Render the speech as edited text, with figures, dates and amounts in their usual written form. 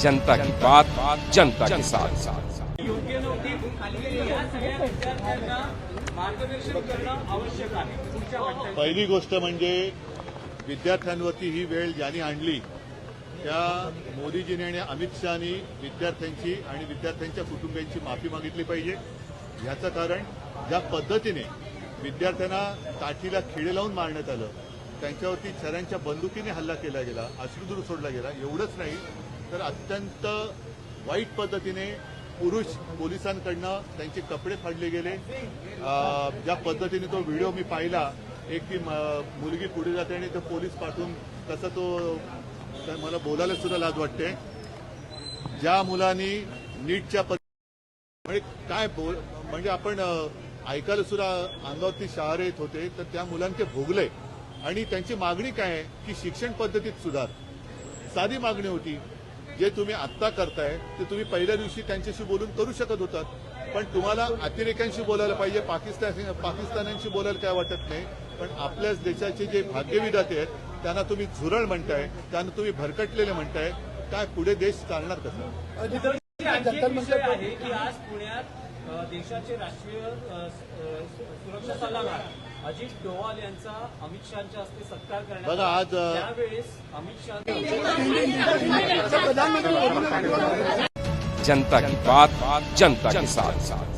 जनता की बात जनता के साथ। योग्य नव्हती या सगळ्या विद्यार्थ्यांना मार्गदर्शन करणं आवश्यक आहे. तुमच्या वाटतं पहिली गोष्ट म्हणजे विद्यार्थ्यांवरती ही वेळ ज्यांनी आणली त्या मोदीजींनी आणि अमित शहानी विद्यार्थ्यांची आणि विद्यार्थ्यांच्या कुटुंबियांची माफी मागितली पाहिजे. याचं कारण ज्या पद्धतीने विद्यार्थ्यांना काठीला खिळे लावून मारण्यात आलं, त्यांच्यावरती छऱ्यांच्या बंदुकीने हल्ला केला गेला, अश्रुधूर सोडला गेला, एवढंच नाही तर अत्यंत वाईट पद्धतीने पुरुष पोलिसांकडनं त्यांचे कपडे फाडले गेले. ज्या पद्धतीने तो व्हिडिओ मी पाहिला, एक ती मुलगी पुढे जाते आणि तो पोलीस पाठवून तसं तो मला बोलायला सुद्धा लाज वाटते. ज्या मुलांनी नीटच्या म्हणजे काय म्हणजे आपण ऐकायला सुद्धा अंगावरती शहारे येत होते, तर त्या मुलांनी ते भोगले. आणि त्यांची मागणी काय आहे की शिक्षण पद्धतीत सुधार. साधी मागणी होती. जे तुम्ही आत्ता करताय ते तुम्ही पहिल्या दिवशी त्यांच्याशी बोलून करू शकत होतात, पण तुम्हाला अतिरेक्यांशी बोलायला पाहिजे, पाकिस्तान्यांशी बोलायला काय वाटत नाही. पण आपल्याच देशाचे जे भाग्यविधाते आहेत त्यांना तुम्ही झुरळ म्हणताय, त्यांना तुम्ही भरकटलेले म्हणताय. काय पुढे देश चालणार कसं? आणखी एक विषय आहे की आज पुण्यात देशाचे राष्ट्रीय सुरक्षा सल्लागार अजित डोवाल यांचा अमित शहाच्या हस्ते सत्कार करण्यात बघा आला. आज त्यावेळेस अमित शहा जनता की बात जनता के साथ।